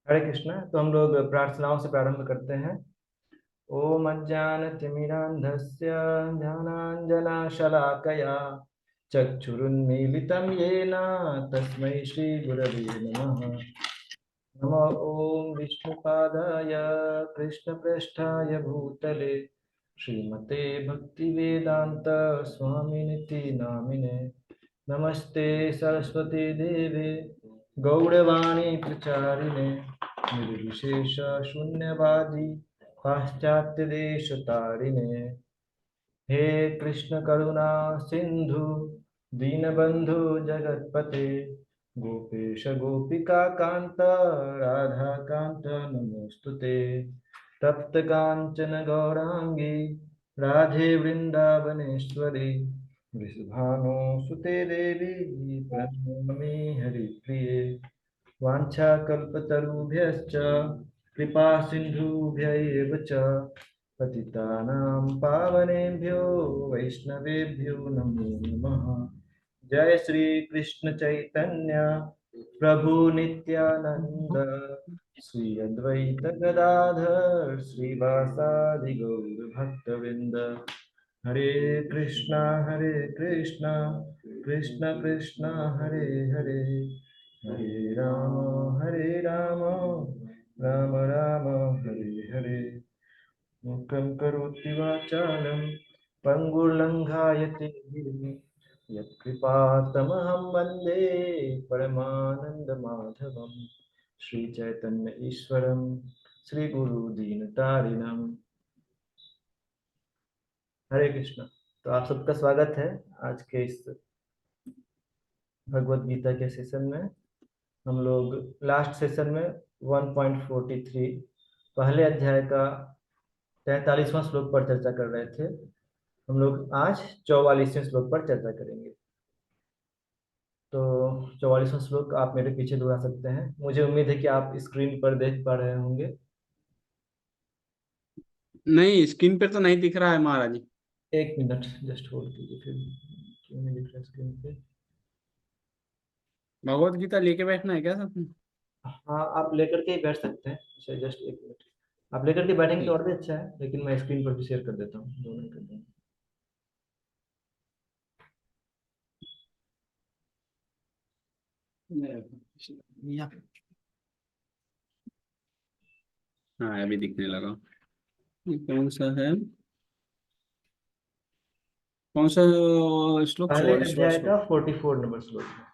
हरे कृष्णा। तो हम लोग प्रार्थनाओं से प्रारंभ करते हैं। ओम अज्ञानतिमिरान्धस्य ज्ञानाञ्जनशलाकया चक्षुरुन्मीलितं येन तस्मै श्रीगुरवे नमः। नमो ॐ विष्णुपादाय कृष्णप्रेष्ठाय भूतले श्रीमते भक्तिवेदान्त स्वामिनिति नामिने। नमस्ते सरस्वती देवे गौरवाणी प्रचारिणे निर्विशेष शून्यवादी पाश्चात्य देश तारिणे। हे कृष्ण करुणा सिंधु दीनबंधु जगतपते गोपेश गोपिका कांत राधा कांत नमोस्तुते। तप्त कांचन गौरांगी राधे वृंदावनेश्वरी वृषभानुसुते देवी प्रणमामि हरिप्रिये। वाञ्छाकल्पतरुभ्यश्च कृपा सिन्धुभ्य एव च पतितानां पावनेभ्यो वैष्णवेभ्यो नमो नमः। जय श्री कृष्ण चैतन्य प्रभु नित्यानंद श्री अद्वैत गदाधर श्रीवासादि गौर भक्तवृंद। हरे कृष्णा कृष्ण कृष्ण हरे हरे, हरे राम राम राम हरे हरे। मुखं करोति वाचालं पङ्गुर्लङ्घायते गिरिं यत्कृपातमहं वन्दे परमानन्दमाधवं। श्रीचैतन्य ईश्वरं श्रीगुरुदीनतारिणम्। हरे कृष्ण। तो आप सबका स्वागत है आज के इस भगवत गीता के सेशन में। हम लोग लास्ट सेशन में 1.43 पहले अध्याय का 43वां श्लोक पर चर्चा कर रहे थे। हम लोग आज 44वें श्लोक पर चर्चा करेंगे। तो 44वां श्लोक आप मेरे पीछे दोहरा सकते हैं। मुझे उम्मीद है कि आप स्क्रीन पर देख पा रहे होंगे। नहीं, स्क्रीन पे तो नहीं दिख रहा है महाराज। एक मिनट जस्ट होल्ड कीजिए, फिर क्यों नहीं दिख रहा स्क्रीन पे। भगवत गीता लेके बैठना है क्या साथ में? हाँ, आप लेकर के ही बैठ सकते हैं। अच्छा, जस्ट एक मिनट। आप लेकर के बैठेंगे तो ठीक। और भी अच्छा है, लेकिन मैं स्क्रीन पर भी शेयर कर देता हूँ, दोनों कर दूँगा। या हाँ, अभी दिखने लगा। ये कौन सा है? कौन सा श्लोक? पहले 44वां अध्याय का श्लोक। 44 नंबर श्लोक है।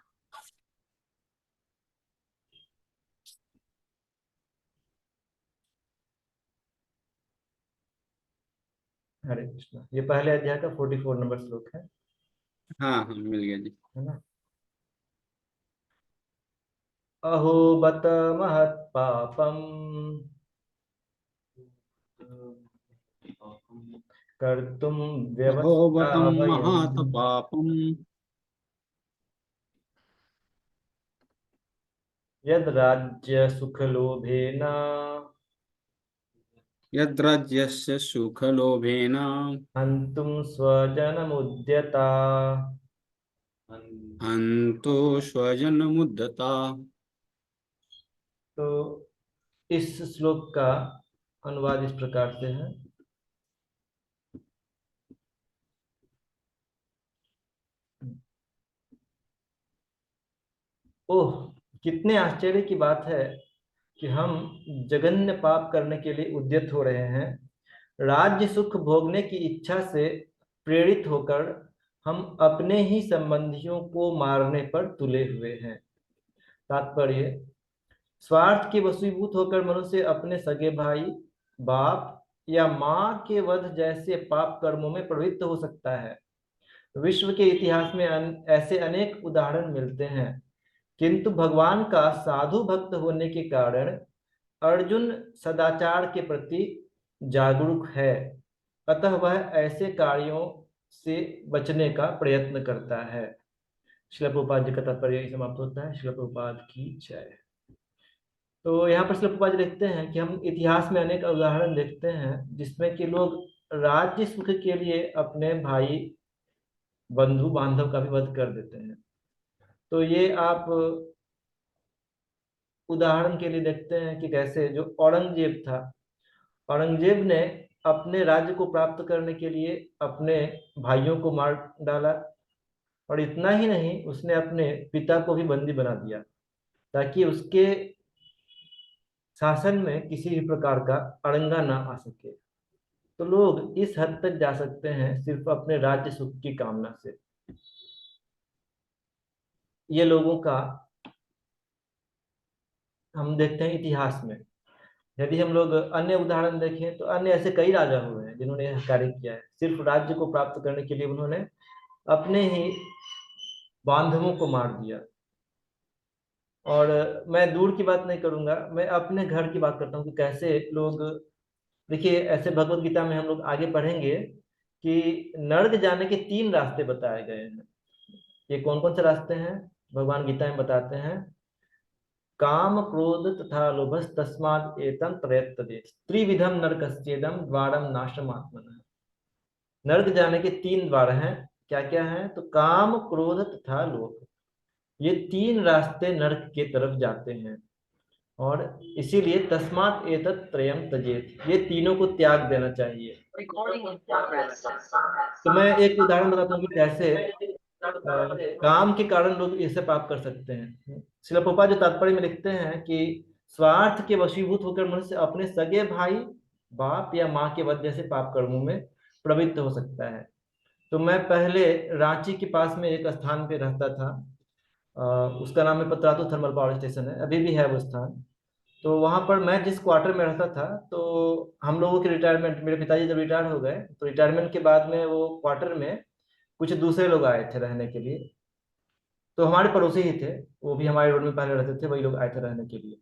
हरे कृष्णा। ये पहले अध्याय का 44 नंबर श्लोक हाँ हाँ, मिल गया जी। है ना। अहो बत महत्पापम् कर्तुं व्यवस्था अहोबतं वयम् महात पापम। यद् राज्य सुखलोभेन यद्राज्यस्य सुखलोभेन हन्तुं स्वजनमुद्यता। हन्तो स्वजनमुद्धता। तो इस श्लोक का अनुवाद इस प्रकार से है। ओह, कितने आश्चर्य की बात है कि हम जघन्य पाप करने के लिए उद्यत हो रहे हैं। राज्य सुख भोगने की इच्छा से प्रेरित होकर हम अपने ही संबंधियों को मारने पर तुले हुए हैं। तात्पर्य, स्वार्थ के वशीभूत होकर मनुष्य अपने सगे भाई, बाप या माँ के वध जैसे पाप कर्मों में प्रवृत्त हो सकता है। विश्व के इतिहास में ऐसे अनेक उदाहरण मिलते हैं, किंतु भगवान का साधु भक्त होने के कारण अर्जुन सदाचार के प्रति जागरूक है। अतः वह ऐसे कार्यों से बचने का प्रयत्न करता है। श्रील प्रभुपाद जी का तात्पर्य यही समाप्त होता है। श्रील प्रभुपाद की जय। तो यहाँ पर श्रील प्रभुपाद जी लिखते हैं कि हम इतिहास में अनेक उदाहरण देखते हैं जिसमें कि लोग राज्य सुख के लिए अपने भाई बंधु बांधव का भी वध कर देते हैं। तो ये आप उदाहरण के लिए देखते हैं कि कैसे जो औरंगजेब था, औरंगजेब ने अपने राज्य को प्राप्त करने के लिए अपने भाइयों को मार डाला, और इतना ही नहीं, उसने अपने पिता को भी बंदी बना दिया ताकि उसके शासन में किसी भी प्रकार का अड़ंगा ना आ सके। तो लोग इस हद तक जा सकते हैं सिर्फ अपने राज्य सुख की कामना से। ये लोगों का हम देखते हैं इतिहास में। यदि हम लोग अन्य उदाहरण देखें तो अन्य ऐसे कई राजा हुए हैं जिन्होंने यह कार्य किया है। सिर्फ राज्य को प्राप्त करने के लिए उन्होंने अपने ही बांधवों को मार दिया। और मैं दूर की बात नहीं करूंगा, मैं अपने घर की बात करता हूँ कि कैसे लोग, देखिए ऐसे भगवत गीता में हम लोग आगे पढ़ेंगे कि नर्क जाने के 3 रास्ते बताए गए हैं। ये कौन कौन से रास्ते हैं भगवान गीता में बताते हैं? काम क्रोध तथा लोभस तस्मात् एतं प्रयत्तते त्रिविधम नरकस्येदम द्वारम नाशम आत्मनः। नर्क जाने के 3 द्वार हैं। क्या क्या हैं? तो काम क्रोध तथा लोभ, ये 3 रास्ते नर्क के तरफ जाते हैं। और इसीलिए तस्मात् एतत् त्रयम त्यजेत, ये तीनों को त्याग देना चाहिए। तो मैं एक उदाहरण बताता हूँ कि कैसे काम के कारण लोग ऐसे पाप कर सकते हैं। श्रील प्रभुपाद जो तात्पर्य में लिखते हैं कि स्वार्थ के वशीभूत होकर मनुष्य अपने सगे भाई, बाप या माँ के वध जैसे पाप कर्मों में प्रवृत्त हो सकता है। तो मैं पहले रांची के पास में एक स्थान पे रहता था। अ, उसका नाम है पतरातू थर्मल पावर स्टेशन है, अभी भी है वो स्थान। तो वहां पर मैं जिस क्वार्टर में रहता था, तो हम लोगों की रिटायरमेंट, मेरे पिताजी जब रिटायर हो गए तो रिटायरमेंट के बाद में वो क्वार्टर में कुछ दूसरे लोग आए थे रहने के लिए। तो हमारे पड़ोसी ही थे, वो भी हमारे रोड में पहले रहते थे, वही लोग आए थे रहने के लिए।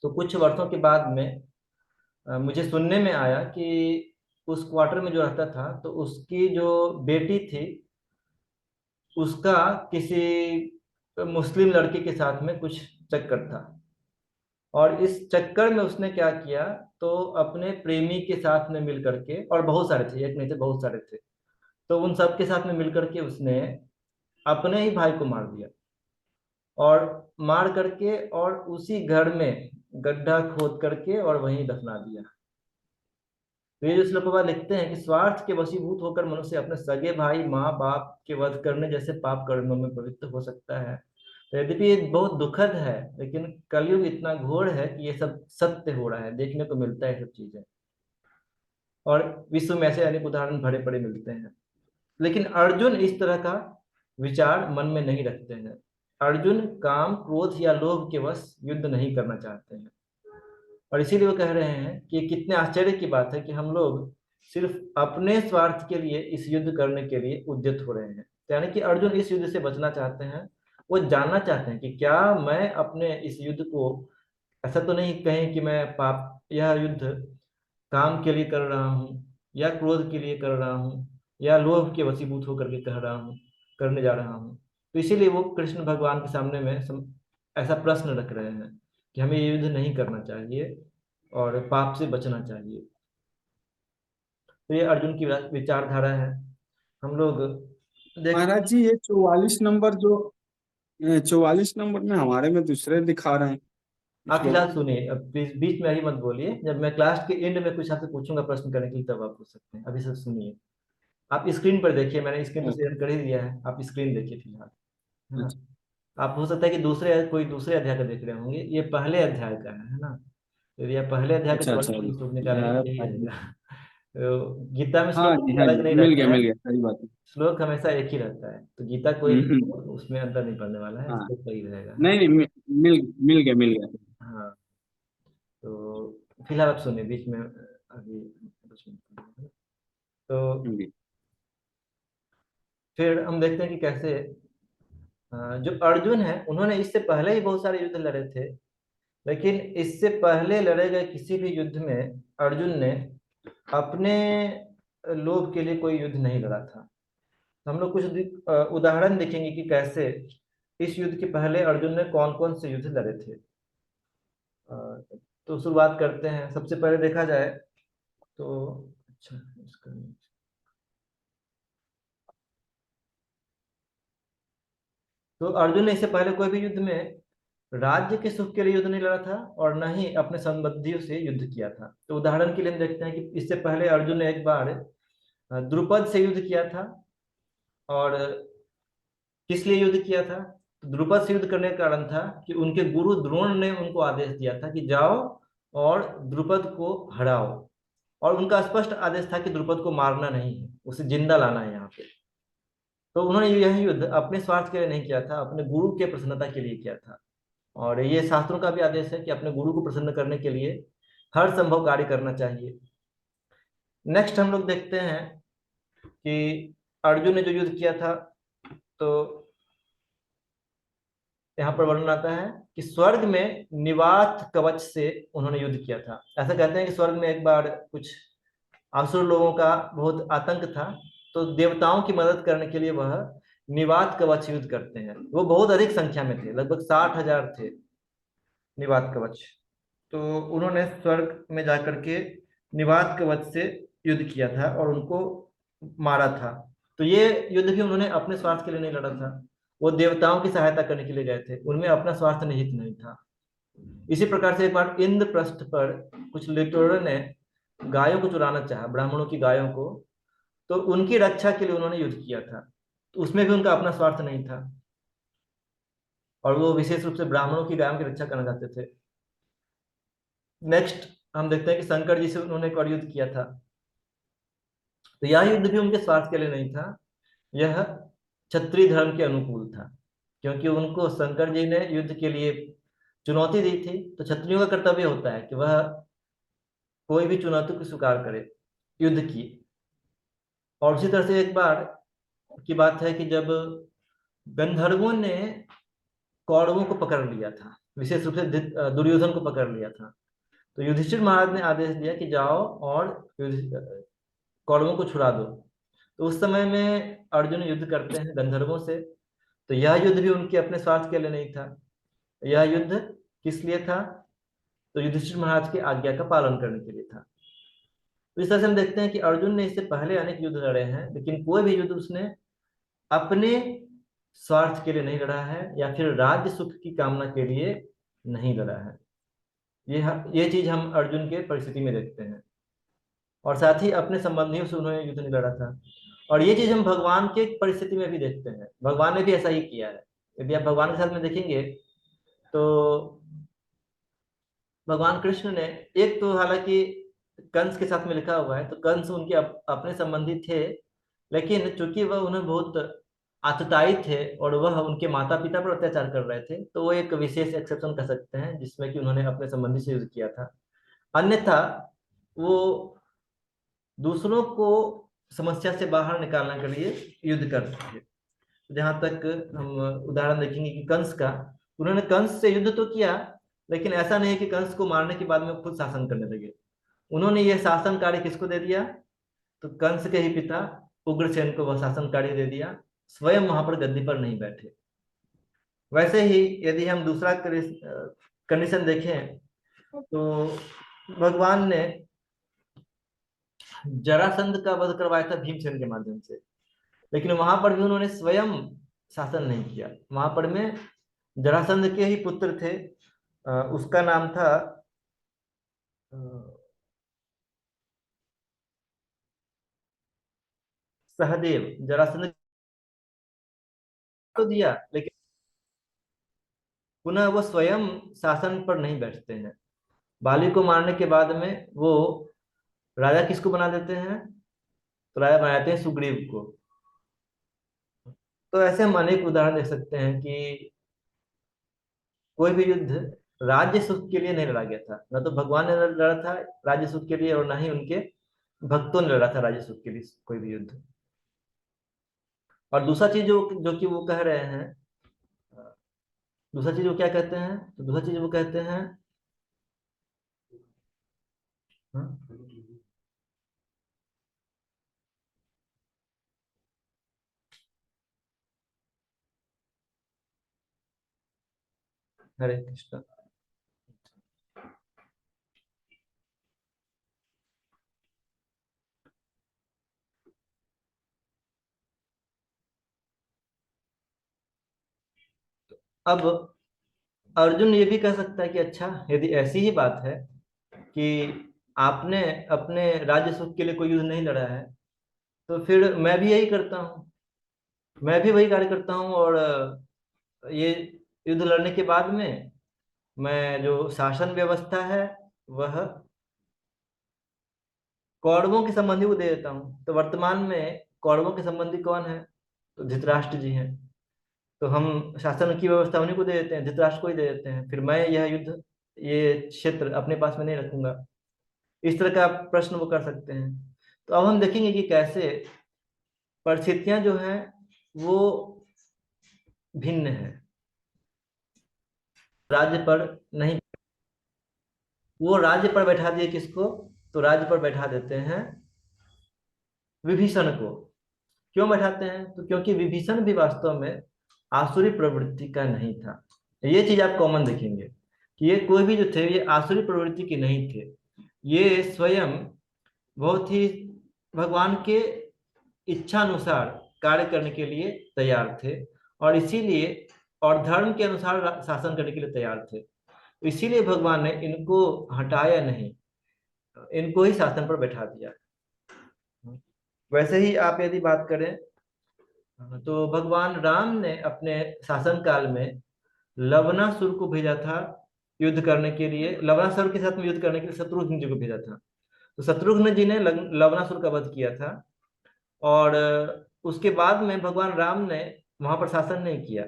तो कुछ वर्षों के बाद में मुझे सुनने में आया कि उस क्वार्टर में जो रहता था तो उसकी जो बेटी थी, उसका किसी मुस्लिम लड़के के साथ में कुछ चक्कर था। और इस चक्कर में उसने क्या किया, तो अपने प्रेमी के साथ में मिल करके, और बहुत सारे थे, एक नहीं थे, बहुत सारे थे, तो उन सब के साथ में मिल करके उसने अपने ही भाई को मार दिया। और मार करके और उसी घर में गड्ढा खोद करके और वहीं दफना दिया। तो ये जो श्लोक बाबा लिखते हैं कि स्वार्थ के वशीभूत होकर मनुष्य अपने सगे भाई, माँ बाप के वध करने जैसे पाप कर्मों में प्रवृत्त हो सकता है। तो यद्यपि ये बहुत दुखद है, लेकिन कलयुग इतना घोर है कि ये सब सत्य हो रहा है, देखने को मिलता है ये सब चीजें। और विश्व में ऐसे अनेक उदाहरण भरे पड़े मिलते हैं। लेकिन अर्जुन इस तरह का विचार मन में नहीं रखते हैं। अर्जुन काम क्रोध या लोभ के वश युद्ध नहीं करना चाहते हैं। और इसीलिए वो कह रहे हैं कि कितने आश्चर्य की बात है कि हम लोग सिर्फ अपने स्वार्थ के लिए इस युद्ध करने के लिए उद्यत हो रहे हैं। यानी कि अर्जुन इस युद्ध से बचना चाहते हैं। वो जानना चाहते हैं कि क्या मैं अपने इस युद्ध को, ऐसा तो नहीं कहें कि मैं पाप, यह युद्ध काम के लिए कर रहा हूँ, या क्रोध के लिए कर रहा हूँ, या लोभ के वशीभूत होकर के कह रहा हूँ, करने जा रहा हूँ। तो इसीलिए वो कृष्ण भगवान के सामने में ऐसा प्रश्न रख रहे हैं कि हमें ये युद्ध नहीं करना चाहिए और पाप से बचना चाहिए। तो ये अर्जुन की विचारधारा है। हम लोग देख, महाराज जी, ये 44 नंबर जो 44 नंबर में हमारे में दूसरे दिखा रहे हैं आप कुछ लोग। फिलहाल सुनिए, अब बीच में ही मत बोलिए। जब मैं क्लास के एंड में कुछ आपसे पूछूंगा प्रश्न करने के लिए, तब आप पूछ सकते हैं। अभी सब सुनिए। आप स्क्रीन पर देखिए, मैंने स्क्रीन तो ओ, शेयर कर ही दिया है, आप स्क्रीन देखिए फिलहाल, है ना? अच्छा आप हो सकता है कि कोई दूसरे अध्याय का देख रहे होंगे, ये पहले अध्याय का है ना? यदि आप पहले अध्याय का अच्छा अच्छा। प्रश्न सोच निकालेंगे तो यही रहेगा। तो गीता में हाँ श्लोक जी, कोई हाँ अलग जी, नहीं मिल रहता है। गया, सही बात है। श्लोक हमेशा एक ही रहता है, तो गीता कोई भी हम्म। हो, उसमें अंतर नहीं पड़ने वाला है, हाँ, श्लोक वही रहेगा, है ना? नहीं नहीं, मिल गया। हाँ। तो फिलहाल आप सुनिए, बीच में अभी कुछ नहीं। तो मिल गया। फिर हम देखते हैं कि कैसे जो अर्जुन है, उन्होंने इससे पहले ही बहुत सारे युद्ध लड़े थे। लेकिन इससे पहले लड़े गए किसी भी युद्ध में अर्जुन ने अपने लोभ के लिए कोई युद्ध नहीं लड़ा था। तो हम लोग कुछ उदाहरण देखेंगे कि कैसे इस युद्ध के पहले अर्जुन ने कौन कौन से युद्ध लड़े थे। अ, तो शुरुआत करते हैं। सबसे पहले देखा जाए तो, अच्छा इसका, तो अर्जुन ने इससे पहले कोई भी युद्ध में राज्य के सुख के लिए युद्ध नहीं लड़ा था और न ही अपने संबंधियों से युद्ध किया था। तो उदाहरण के लिए हम देखते हैं कि इससे पहले अर्जुन ने एक बार द्रुपद से युद्ध किया था। और किस लिए युद्ध किया था? तो द्रुपद से युद्ध करने का कारण था कि उनके गुरु द्रोण ने उनको आदेश दिया था कि जाओ और द्रुपद को हराओ। और उनका स्पष्ट आदेश था कि द्रुपद को मारना नहीं है, उसे जिंदा लाना है यहाँ पे। तो उन्होंने यह युद्ध अपने स्वार्थ के लिए नहीं किया था, अपने गुरु के प्रसन्नता के लिए किया था। और ये शास्त्रों का भी आदेश है कि अपने गुरु को प्रसन्न करने के लिए हर संभव कार्य करना चाहिए। नेक्स्ट हम लोग देखते हैं कि अर्जुन ने जो युद्ध किया था, तो यहाँ पर वर्णन आता है कि स्वर्ग में निवात कवच से उन्होंने युद्ध किया था। ऐसा कहते हैं कि स्वर्ग में एक बार कुछ असुर लोगों का बहुत आतंक था, तो देवताओं की मदद करने के लिए वह निवात कवच युद्ध करते हैं। वो बहुत अधिक संख्या में थे, लगभग 60,000 थे निवात कवच। तो उन्होंने स्वर्ग में जाकर के निवात कवच से युद्ध किया था और उनको मारा था। तो ये युद्ध भी उन्होंने अपने स्वार्थ के लिए नहीं लड़ा था, वो देवताओं की सहायता करने के लिए गए थे, उनमें अपना स्वार्थ निहित नहीं था। इसी प्रकार से एक बार इंद्रप्रस्थ पर कुछ लिटोरर ने गायों को चुराना चाहा, ब्राह्मणों की गायों को। तो उनकी रक्षा के लिए उन्होंने युद्ध किया था, तो उसमें भी उनका अपना स्वार्थ नहीं था, और वो विशेष रूप से ब्राह्मणों की गायों की रक्षा करना चाहते थे। नेक्स्ट हम देखते हैं कि शंकर जी से उन्होंने एक और युद्ध किया था। तो यह युद्ध भी उनके स्वार्थ के लिए नहीं था, यह क्षत्रिय धर्म के अनुकूल था, क्योंकि उनको शंकर जी ने युद्ध के लिए चुनौती दी थी। तो क्षत्रियों का कर्तव्य होता है कि वह कोई भी चुनौती को स्वीकार करे युद्ध की। और उसी तरह से एक बार की बात है कि जब गंधर्वों ने कौरवों को पकड़ लिया था, विशेष रूप से दुर्योधन को पकड़ लिया था, तो युधिष्ठिर महाराज ने आदेश दिया कि जाओ और कौरवों को छुड़ा दो। तो उस समय में अर्जुन युद्ध करते हैं गंधर्वों से। तो यह युद्ध भी उनके अपने स्वार्थ के लिए नहीं था, यह युद्ध किस लिए था? तो युधिष्ठिर महाराज की आज्ञा का पालन करने के लिए था। तो इस तरह से हम देखते हैं कि अर्जुन ने इससे पहले अनेक युद्ध लड़े हैं, लेकिन कोई भी युद्ध उसने अपने स्वार्थ के लिए नहीं लड़ा है या फिर राज्य सुख की कामना के लिए नहीं लड़ा है। ये चीज हम अर्जुन के परिस्थिति में देखते हैं। और साथ ही अपने संबंधियों से उन्होंने युद्ध नहीं लड़ा था। और ये चीज हम भगवान के परिस्थिति में भी देखते हैं, भगवान ने भी ऐसा ही किया है। यदि आप भगवान के साथ में देखेंगे तो भगवान कृष्ण ने, एक तो हालांकि कंस के साथ में लिखा हुआ है, तो कंस उनके अपने संबंधी थे, लेकिन चूंकि वह उन्हें बहुत आतताई थे और वह उनके माता पिता पर अत्याचार कर रहे थे, तो वो एक विशेष एक्सेप्शन कर सकते हैं जिसमें कि उन्होंने अपने संबंधी से युद्ध किया था। अन्यथा वो दूसरों को समस्या से बाहर निकालने के लिए युद्ध करते थे। जहां तक हम उदाहरण देखेंगे कि कंस का, उन्होंने कंस से युद्ध तो किया, लेकिन ऐसा नहीं है कि कंस को मारने के बाद में खुद शासन करने लगे। उन्होंने यह शासन कार्य किसको दे दिया? तो कंस के ही पिता उग्रसेन को वह शासन कार्य दे दिया, स्वयं वहां पर गद्दी पर नहीं बैठे। वैसे ही यदि हम दूसरा कंडीशन देखें, तो भगवान ने जरासंध का वध करवाया था भीमसेन के माध्यम से, लेकिन वहां पर भी उन्होंने स्वयं शासन नहीं किया। वहां पर में जरासंध के ही पुत्र थे, उसका नाम था अ, सहदेव। जरासंध तो दिया, लेकिन पुनः वो स्वयं शासन पर नहीं बैठते हैं। बाली को मारने के बाद में वो राजा किसको बना देते हैं? तो राजा बनाते हैं सुग्रीव को। तो ऐसे हम अनेक उदाहरण देख सकते हैं कि कोई भी युद्ध राज्य सुख के लिए नहीं लड़ा गया था, न तो भगवान ने लड़ा था राज्य सुख के लिए, और न ही उनके भक्तों ने लड़ा था राज्य सुख के लिए कोई भी युद्ध। और दूसरा चीज जो जो कि वो कह रहे हैं, दूसरा चीज वो क्या कहते हैं? तो दूसरा चीज वो कहते हैं, हाँ, हरे कृष्ण। अब अर्जुन ये भी कह सकता है कि अच्छा, यदि ऐसी ही बात है कि आपने अपने राज्य सुख के लिए कोई युद्ध नहीं लड़ा है, तो फिर मैं भी यही करता हूँ, मैं भी वही कार्य करता हूँ। और ये युद्ध लड़ने के बाद में मैं जो शासन व्यवस्था है वह कौरवों के संबंधी को दे देता हूँ। तो वर्तमान में कौरवों के संबंधी कौन है? तो धृतराष्ट्र जी हैं। तो हम शासन की व्यवस्था उन्हीं को दे देते हैं, धृतराष्ट्र को ही दे देते हैं। फिर मैं यह युद्ध, ये क्षेत्र अपने पास में नहीं रखूंगा। इस तरह का प्रश्न वो कर सकते हैं। तो अब हम देखेंगे कि कैसे परिस्थितियां जो हैं वो भिन्न है। राज्य पर नहीं, वो राज्य पर बैठा दिए किसको? तो राज्य पर बैठा देते हैं विभीषण को। क्यों बैठाते हैं? तो क्योंकि विभीषण भी वास्तव में आसुरी प्रवृत्ति का नहीं था। ये चीज आप कॉमन देखेंगे कि ये कोई भी जो थे ये आसुरी प्रवृत्ति के नहीं थे। ये स्वयं बहुत ही भगवान के इच्छानुसार कार्य करने के लिए तैयार थे, और इसीलिए, और धर्म के अनुसार शासन करने के लिए तैयार थे। तो इसीलिए भगवान ने इनको हटाया नहीं, इनको ही शासन पर बैठा दिया। वैसे ही आप यदि बात करें तो भगवान राम ने अपने शासन काल में लवणासुर को भेजा था युद्ध करने के लिए। लवणासुर के साथ में युद्ध करने के लिए शत्रुघ्न जी को भेजा था। तो शत्रुघ्न जी ने लवणासुर का वध किया था। और उसके बाद में भगवान राम ने वहां पर शासन नहीं किया।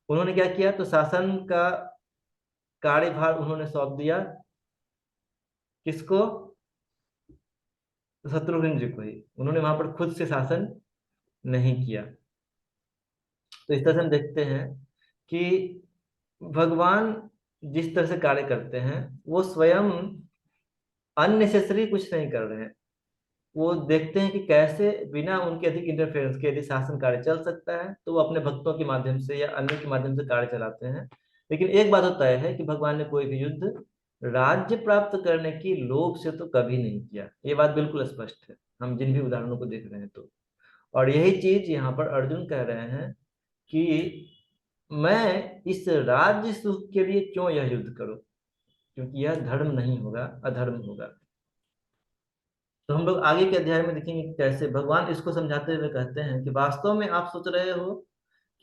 उन्होंने क्या किया? तो शासन का कार्यभार उन्होंने सौंप दिया किसको? तो शत्रुघ्न जी को ही। उन्होंने वहां पर खुद से शासन नहीं किया। तो इस तरह से हम देखते हैं कि भगवान जिस तरह से कार्य करते हैं वो स्वयं अननेसेसरी कुछ नहीं कर रहे हैं। वो देखते हैं कि कैसे बिना उनके अधिक इंटरफेरेंस के यदि शासन कार्य चल सकता है, तो वो अपने भक्तों के माध्यम से या अन्य के माध्यम से कार्य चलाते हैं। लेकिन एक बात तो तय है कि भगवान ने कोई भी युद्ध राज्य प्राप्त करने की लोभ से तो कभी नहीं किया। ये बात बिल्कुल स्पष्ट है, हम जिन भी उदाहरणों को देख रहे हैं तो। और यही चीज यहाँ पर अर्जुन कह रहे हैं कि मैं इस राज्य सुख के लिए क्यों यह युद्ध करूं, क्योंकि यह धर्म नहीं होगा, अधर्म होगा। तो हम लोग आगे के अध्याय में देखेंगे कि कैसे भगवान इसको समझाते हुए कहते हैं कि वास्तव में आप सोच रहे हो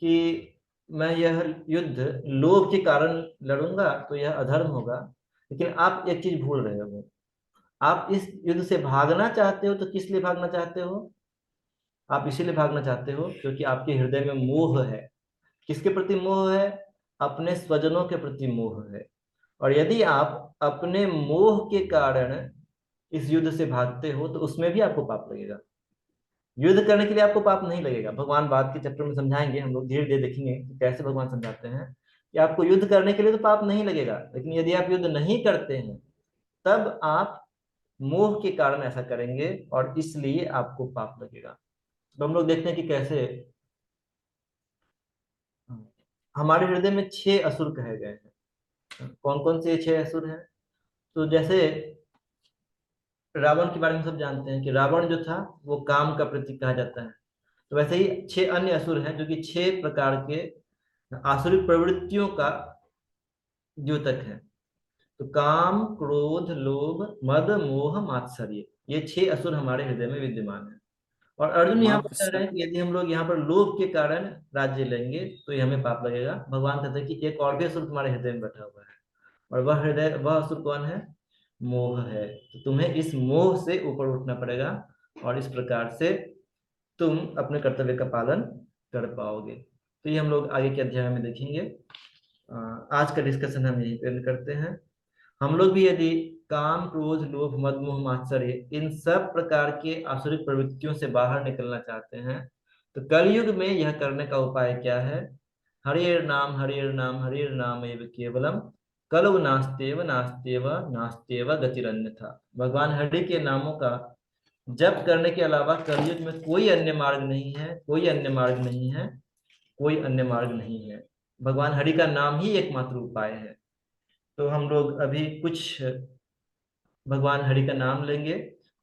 कि मैं यह युद्ध लोभ के कारण लड़ूंगा तो यह अधर्म होगा, लेकिन आप एक चीज भूल रहे हो। आप इस युद्ध से भागना चाहते हो, तो किस लिए भागना चाहते हो? आप इसीलिए भागना चाहते हो क्योंकि आपके हृदय में मोह है। किसके प्रति मोह है? अपने स्वजनों के प्रति मोह है। और यदि आप अपने मोह के कारण इस युद्ध से भागते हो तो उसमें भी आपको पाप लगेगा। युद्ध करने के लिए आपको पाप नहीं लगेगा। भगवान बाद के चैप्टर में समझाएंगे, हम लोग धीरे धीरे देखेंगे कि कैसे भगवान समझाते हैं कि आपको युद्ध करने के लिए तो पाप नहीं लगेगा, लेकिन यदि आप युद्ध नहीं करते हैं तब आप मोह के कारण ऐसा करेंगे और इसलिए आपको पाप लगेगा। तो हम लोग देखते हैं कि कैसे हमारे हृदय में 6 असुर कहे गए हैं। कौन कौन से 6 असुर हैं? तो जैसे रावण के बारे में सब जानते हैं कि रावण जो था वो काम का प्रतीक कहा जाता है। तो वैसे ही 6 अन्य असुर हैं जो कि 6 प्रकार के आसुरी प्रवृत्तियों का द्योतक है। तो काम, क्रोध, लोभ, मद, मोह, मात्सर्य, ये 6 असुर हमारे हृदय में विद्यमान है। और अर्जुन यहाँ पर मात्र कह रहे हैं कि यदि हम लोग यहाँ पर लोभ के कारण राज्य लेंगे तो ये हमें पाप लगेगा। भगवान कहते हैं कि एक और भी असुर तुम्हारे हृदय में बैठा हुआ है, और वह असुर कौन है? मोह है। तो तुम्हें इस मोह से ऊपर उठना पड़ेगा, और इस प्रकार से तुम अपने कर्तव्य का पालन कर पाओगे। तो ये हम लोग आगे के अध्याय में देखेंगे। आज का डिस्कशन हम यहीं पे end करते हैं। हम लोग भी यदि काम, क्रोध, लोभ, मद, मोह, मात्सर्य, इन सब प्रकार के आसुरी प्रवृत्तियों से बाहर निकलना चाहते हैं, तो कलयुग में यह करने का उपाय क्या है? हरिर नाम, हरिर नाम, हरिर नाम एव केवलम, कलौ नास्तेव नास्तेव नास्तेव गतिरन्यथा। भगवान हरि के नामों का जप करने के अलावा कलयुग में कोई अन्य मार्ग नहीं है, कोई अन्य मार्ग नहीं है, कोई अन्य मार्ग नहीं है। भगवान हरि का नाम ही एकमात्र उपाय है। तो हम लोग अभी कुछ भगवान हरि का नाम लेंगे,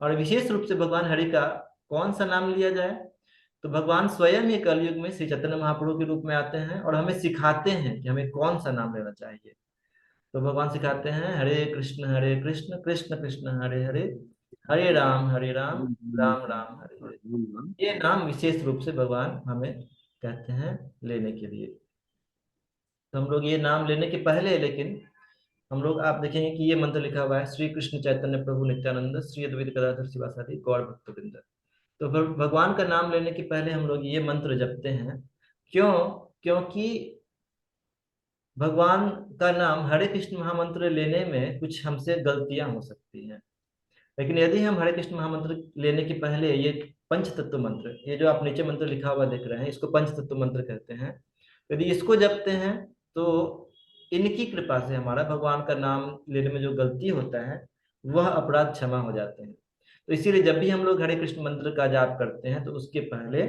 और विशेष रूप से भगवान हरि का कौन सा नाम लिया जाए? तो भगवान स्वयं ही कलयुग में श्री चैतन्य महाप्रभु के रूप में आते हैं और हमें सिखाते हैं कि हमें कौन सा नाम लेना चाहिए। तो भगवान सिखाते हैं हरे कृष्ण कृष्ण कृष्ण हरे हरे, हरे राम राम राम हरे हरे। ये नाम विशेष रूप से भगवान हमें कहते हैं लेने के लिए। तो हम लोग ये नाम लेने के पहले, लेकिन हम लोग आप देखेंगे कि ये मंत्र लिखा हुआ है, श्री कृष्ण चैतन्य प्रभु नित्यानंद श्री अद्वैत गदाधर शिवासादि गौर भक्तवृंद। तो भगवान का नाम लेने के पहले हम लोग ये मंत्र जपते हैं। क्यों? क्योंकि भगवान का नाम हरे कृष्ण महामंत्र लेने में कुछ हमसे गलतियां हो सकती हैं। लेकिन यदि हम हरे कृष्ण महामंत्र लेने के पहले ये पंच तत्व मंत्र, ये जो आप नीचे मंत्र लिखा हुआ देख रहे हैं, इसको पंच तत्व मंत्र कहते हैं। यदि इसको जपते हैं तो इनकी कृपा से हमारा भगवान का नाम लेने में जो गलती होता है वह अपराध क्षमा हो जाते हैं। तो इसीलिए जब भी हम लोग हरे कृष्ण मंत्र का जाप करते हैं तो उसके पहले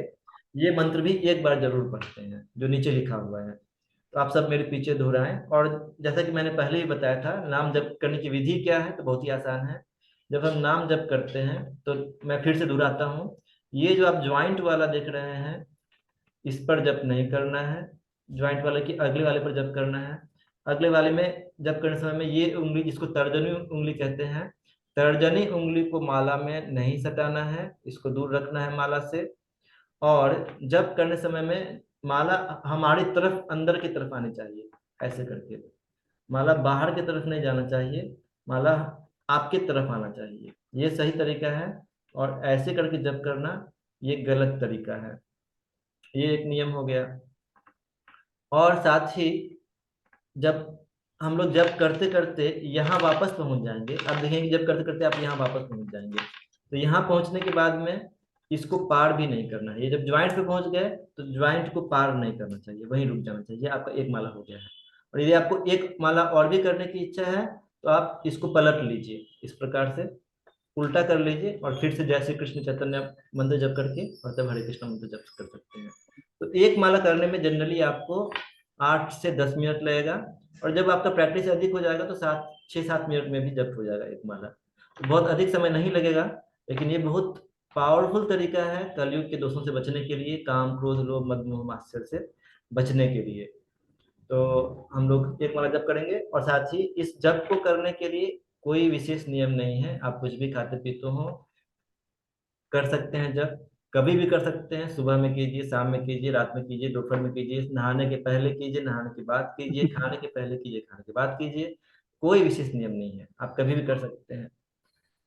ये मंत्र भी एक बार जरूर पढ़ते हैं जो नीचे लिखा हुआ है। तो आप सब मेरे पीछे दोहराएं। और जैसा कि मैंने पहले ही बताया था, नाम जप करने की विधि क्या है, तो बहुत ही आसान है। जब हम नाम जप करते हैं तो मैं फिर से दोहराता हूँ, ये जो आप ज्वाइंट वाला देख रहे हैं इस पर जप नहीं करना है, ज्वाइंट वाले की अगले वाले पर जप करना है। अगले वाले में जप करने समय में ये उंगली, जिसको तर्जनी उंगली कहते हैं, तर्जनी उंगली को माला में नहीं सटाना है, इसको दूर रखना है माला से। और जप करने समय में माला हमारी तरफ, अंदर की तरफ आनी चाहिए, ऐसे करके। माला बाहर की तरफ नहीं जाना चाहिए, माला आपके तरफ आना चाहिए, ये सही तरीका है। और ऐसे करके जप करना ये गलत तरीका है। ये एक नियम हो गया। और साथ ही जब हम लोग जब करते करते यहाँ वापस पहुंच जाएंगे, आप देखेंगे जब करते करते आप यहाँ वापस पहुंच जाएंगे, तो यहाँ पहुंचने के बाद में इसको पार भी नहीं करना है। ये जब ज्वाइंट पे पहुंच गए तो ज्वाइंट को पार नहीं करना चाहिए, वहीं रुक जाना चाहिए। आपका एक माला हो गया है। और यदि आपको एक माला और भी करने की इच्छा है तो आप इसको पलट लीजिए, इस प्रकार से उल्टा कर लीजिए और फिर से जय श्री कृष्ण चैतन्य मंत्र जप करके और तब हरे कृष्ण मंत्र जप कर सकते हैं। तो एक माला करने में जनरली आपको 8 से 10 मिनट लगेगा। और जब आपका प्रैक्टिस अधिक हो जाएगा तो 6-7 मिनट में भी जप हो जाएगा एक माला। तो बहुत अधिक समय नहीं लगेगा, लेकिन ये बहुत पावरफुल तरीका है कलयुग के दोषों से बचने के लिए, काम क्रोध लोभ मद मोह मात्सर्य से बचने के लिए। तो हम लोग एक माला जप करेंगे। और साथ ही इस जप को करने के लिए कोई विशेष नियम नहीं है, आप कुछ भी खाते पीते हो कर सकते हैं जप, कभी भी कर सकते हैं। सुबह में कीजिए, शाम में कीजिए, रात में कीजिए, दोपहर में कीजिए, नहाने के पहले कीजिए, नहाने के बाद कीजिए, खाने के पहले कीजिए, खाने के बाद कीजिए। कोई विशेष नियम नहीं है, आप कभी भी कर सकते हैं।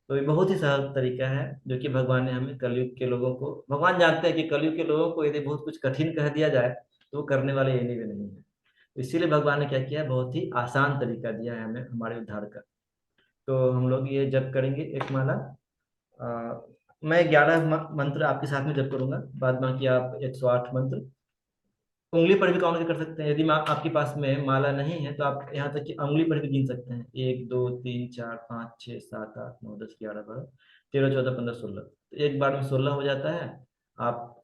तो ये बहुत ही सहज तरीका है जो कि भगवान ने हमें कलयुग के लोगों को, भगवान जानते हैं कि कलयुग के लोगों को यदि बहुत कुछ कठिन कह दिया जाए तो वो करने वाले ये भी नहीं है। तो इसीलिए भगवान ने क्या किया है, बहुत ही आसान तरीका दिया है हमें हमारे उद्धार का। तो हम लोग ये जप करेंगे एक माला। मैं 11 मंत्र आपके साथ में जप करूंगा, बाद बाकी आप 108 मंत्र उंगली पर भी काउंट कर सकते हैं। यदि आपके पास में माला नहीं है तो आप यहाँ तक कि उंगली पर भी गिन सकते हैं, 1 2 3 4 5 6 7 8 9 10 11 12 13 14 15 16। तो एक बार में 16 हो जाता है। आप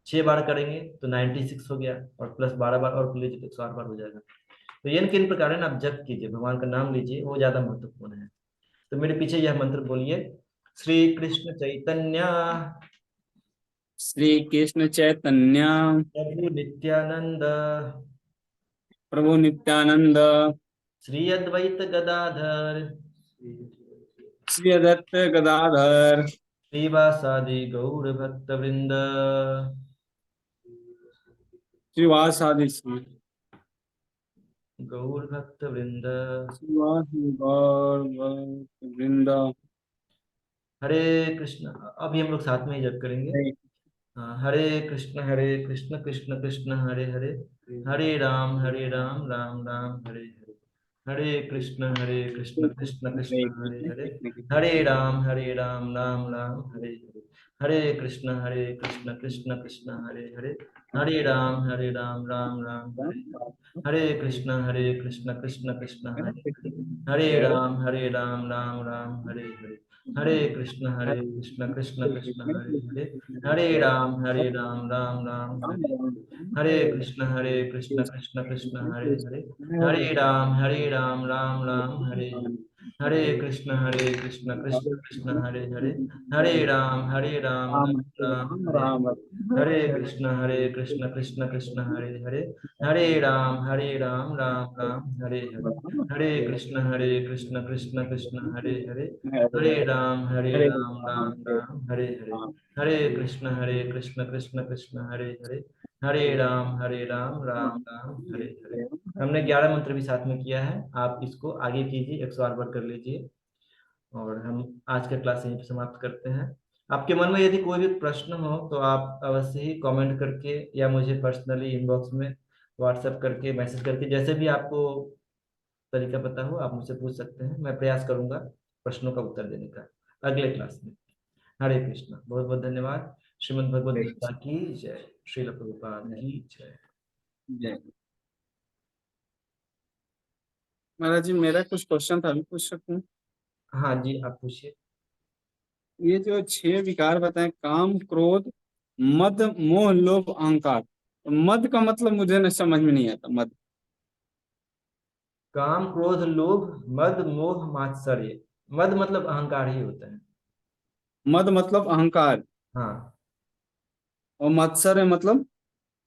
6 बार करेंगे तो 96 हो गया, और प्लस 12 बार और कर लीजिए तो 108 बार हो जाएगा। तो ये किन प्रकार है ना, आप जप कीजिए, भगवान का नाम लीजिए, वो ज्यादा महत्वपूर्ण है। तो मेरे पीछे यह मंत्र बोलिए, श्री कृष्ण चैतन्य श्री कृष्ण चैतन्य प्रभु नित्यानंद प्रभु नित्यानंद श्री अद्वैत गदाधर श्री अदत्त गदाधर श्रीवासादि गौर भक्त वृंद। श्रीवासादि गौर भक्त वृंद। श्रीवासादि गौर वृंद। हरे कृष्ण। अभी हम लोग साथ में ही जप करेंगे। हाँ, हरे कृष्ण कृष्ण कृष्ण हरे हरे, हरे राम राम राम हरे हरे, हरे कृष्ण कृष्ण कृष्ण हरे हरे, हरे राम राम राम हरे हरे, हरे कृष्ण कृष्ण कृष्ण हरे हरे, हरे राम राम राम हरे कृष्ण कृष्ण कृष्ण हरे राम राम राम हरे कृष्ण कृष्ण कृष्ण हरे राम राम हरे कृष्ण कृष्ण हरे राम राम हरे कृष्ण हरे राम राम राम राम हरे कृष्ण कृष्ण हरे राम राम हरे कृष्ण कृष्ण हरे राम राम हरे कृष्ण कृष्ण हरे राम राम राम हरे। हमने 11 मंत्र भी साथ में किया है, आप इसको आगे कीजिए, 108 बार कर लीजिए। और हम आज का क्लास यहीं पे समाप्त करते हैं। आपके मन में यदि कोई भी प्रश्न हो तो आप अवश्य ही कमेंट करके या मुझे पर्सनली इनबॉक्स में व्हाट्सएप करके मैसेज करके, जैसे भी आपको तरीका पता हो आप मुझसे पूछ सकते हैं। मैं प्रयास करूंगा प्रश्नों का उत्तर देने का अगले क्लास में। हरे कृष्णा, बहुत बहुत धन्यवाद। श्रीमद् भगवद गीता की जय। श्रील प्रभुपाद की जय। जय। महाराज जी, मेरा कुछ क्वेश्चन था, अभी पूछ सकूं? हाँ जी, आप पूछिए। ये जो 6 विकार बताए, काम, क्रोध, मद, मोह, लोभ, अहंकार, तो मद का मतलब मुझे न समझ में नहीं आता। मद, काम क्रोध लोभ मद मोह मात्सर्य। मद मतलब अहंकार ही होता है। मद मतलब अहंकार, हाँ। और मत्सर्य मतलब?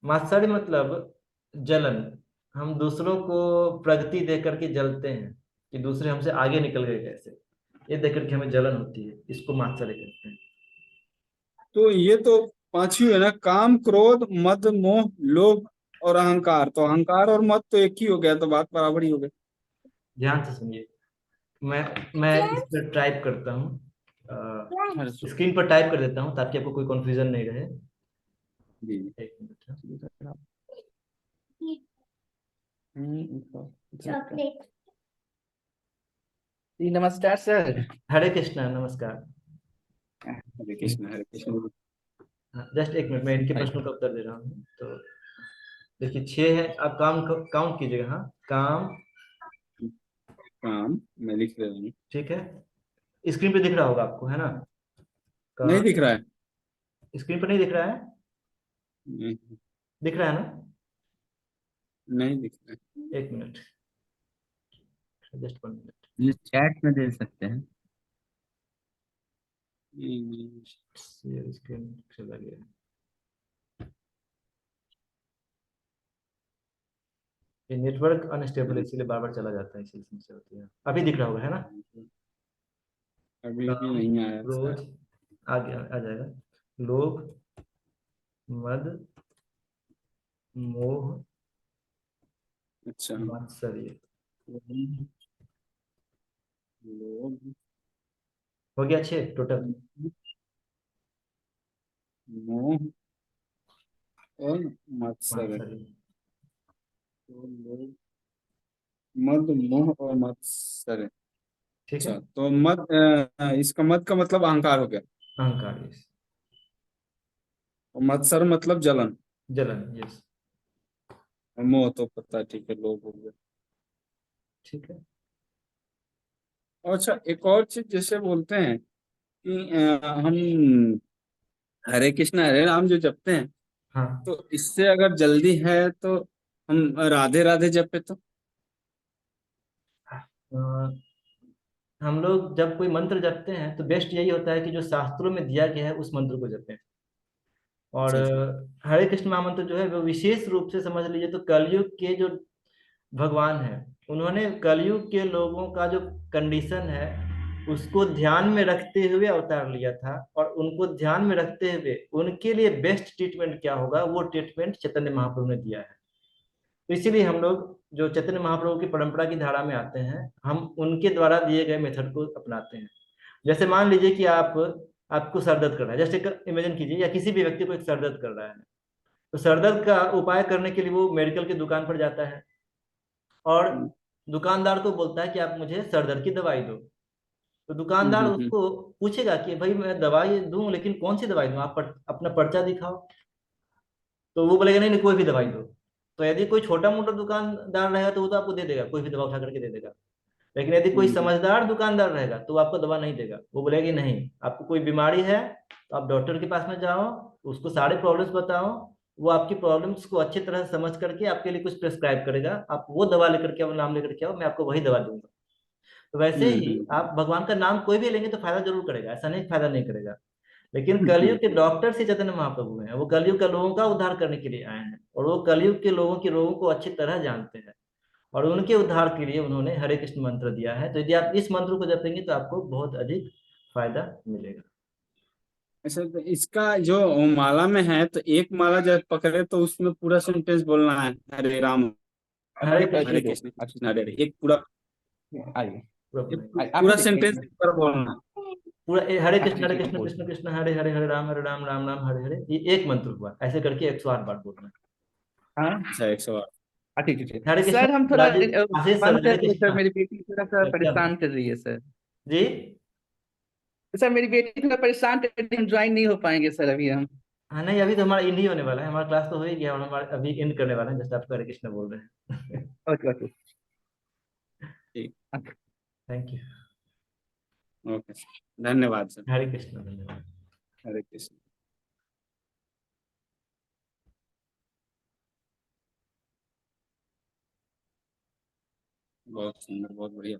मात्सर्य मतलब जलन। हम दूसरों को प्रगति देख करके जलते हैं कि दूसरे हमसे आगे निकल गए कैसे, ये देख करके हमें जलन होती है, इसको मात्सर्य कहते हैं। तो ये तो 5 ही है ना, काम, क्रोध, मद, मोह, लोभ और अहंकार। तो अहंकार और मद तो एक ही हो गया, तो बात बराबर ही हो गई। ध्यान से सुनिए, मैं इस पर टाइप करता हूँ, अच्छा। स्क्रीन पर टाइप कर देता हूँ ताकि आपको कोई कंफ्यूजन नहीं रहे। जी। एक मिनट। चॉकलेट। जी नमस्कार सर। हरे कृष्णा, नमस्कार। हरे कृष्ण, हरे कृष्ण। जस्ट एक मिनट, मैं इनके हाय। प्रश्नों का उत्तर दे रहा हूँ। तो देखिए 6 है, आप काम काउंट कीजिएगा। हाँ, काम। काम मैं लिख रहा हूँ। ठीक है, स्क्रीन पे दिख रहा होगा आपको, है ना? नहीं काम। दिख रहा है। स्क्रीन पर नहीं दिख रहा है? नहीं, दिख रहा है ना? नहीं दिख रहा है। एक मिनट, जस्ट 1 मिनट। ये चैट में दे सकते हैं। नहीं, शेयर स्क्रीन चला गया। ये नेटवर्क अनस्टेबल है, इसीलिए बार बार चला जाता है, इसी समस्या होती है। अभी दिख रहा होगा, है ना? अभी भी काम नहीं आया क्रोध, शायद। आ गया, आ जाएगा। लोभ मद मोह अच्छा। मात्सर्य। लोभ, हो गया 6 टोटल। मोह और मत्सर। मात्सर्य। तो लोभ, मद, मोह और मत्सर। ठीक है। अच्छा, तो मद, इसका मद का मतलब अहंकार हो गया, अहंकार, यस। और मत्सर मतलब जलन, जलन, यस। और मोह तो पता है, ठीक है, लोभ हो गया। ठीक है। और अच्छा, एक और चीज जैसे बोलते हैं कि हम हरे कृष्ण हरे राम जो जपते हैं, हाँ। तो इससे अगर जल्दी है तो हम राधे राधे जपे तो? अ, हम लोग जब कोई मंत्र जपते हैं तो बेस्ट यही होता है कि जो शास्त्रों में दिया गया है उस मंत्र को जपें। और अच्छा अच्छा। हरे कृष्ण महामंत्र जो है वो विशेष रूप से समझ लीजिए तो कलयुग के जो भगवान है, उन्होंने कलयुग के लोगों का जो कंडीशन है उसको ध्यान में रखते हुए अवतार लिया था। और उनको ध्यान में रखते हुए उनके लिए बेस्ट ट्रीटमेंट क्या होगा वो ट्रीटमेंट चैतन्य महाप्रभु ने दिया है। तो इसीलिए हम लोग जो चैतन्य महाप्रभु की परंपरा की धारा में आते हैं, हम उनके द्वारा दिए गए मेथड को अपनाते हैं। जैसे मान लीजिए कि आपको सर दर्द कर रहा है, जैसे इमेजिन कीजिए, या किसी भी व्यक्ति को एक सर दर्द कर रहा है, तो सर दर्द का उपाय करने के लिए वो मेडिकल की दुकान पर जाता है और दुकानदार को बोलता है कि आप मुझे सर दर्द की दवाई दो। तो दुकानदार हम्म। उसको पूछेगा कि भाई मैं दवाई दूं लेकिन कौन सी दवाई दूं, आप अपना पर्चा दिखाओ। तो वो बोलेगा नहीं नहीं कोई भी दवाई दो। तो यदि कोई छोटा मोटा दुकानदार रहेगा तो वो तो आपको दे देगा, कोई भी दवा उठा करके दे देगा। लेकिन यदि कोई हम्म। समझदार दुकानदार रहेगा तो वो आपको दवा नहीं देगा, वो बोलेगा कि नहीं आपको कोई बीमारी है तो आप डॉक्टर के पास में जाओ, उसको सारे प्रॉब्लम्स बताओ, वो आपकी प्रॉब्लम्स को अच्छी तरह से समझ करके आपके लिए कुछ प्रेस्क्राइब करेगा, आप वो दवा लेकर के आओ, नाम लेकर के आओ, मैं आपको वही दवा दूंगा। तो वैसे ही आप भगवान का नाम कोई भी लेंगे तो फायदा जरूर करेगा, ऐसा नहीं कि फायदा नहीं करेगा। लेकिन कलयुग के डॉक्टर श्री चैतन्य महाप्रभु हैं, वो कलयुग के लोगों का उद्धार करने के लिए आए हैं, और वो कलयुग के लोगों के रोगों को अच्छी तरह जानते हैं, और उनके उद्धार के लिए उन्होंने हरे कृष्ण मंत्र दिया है। तो यदि आप इस मंत्र को जपेंगे तो आपको बहुत अधिक फायदा मिलेगा। अच्छा, तो इसका जो माला में है, तो एक माला जब पकड़े तो उसमें पूरा सेंटेंस बोलना है, हरे राम हरे हरे कृष्ण कृष्ण कृष्ण हरे हरे, एक पूरा आइए, आप पूरा ही सेंटेंस देखिए। एक बार बोलना है। पूरा हरे ठीक है, कृष्ण बोल कृष्ण कृष्ण हरे हरे, हरे राम राम राम हरे हरे, ये एक मंत्र हुआ, ऐसे करके 108 बार बोलना है। हाँ अच्छा, 108। ठीक है, ठीक है हरे कृष्ण सर। हम थोड़ा राजीव आशीष सर, बंद हरे कर दिए सर, कृष्णा। मेरी बेटी थोड़ा सा सत्यम परेशान कर रही है सर। जी। सर मेरी बेटी थोड़ा परेशान कर रही है, हम ज्वाइन नहीं हो पाएंगे सर अभी हम। हाँ नहीं, अभी तो हमारा एंड ही होने वाला है, हमारा क्लास तो हो ही गया और हमारा अभी एंड करने वाला है, जैसे आप हरे कृष्ण बोल रहे हैं। Okay okay. ठीक। Thank you. ओके, धन्यवाद सर। हरे कृष्ण, धन्यवाद। हरे कृष्ण। बहुत सुंदर, बहुत बढ़िया।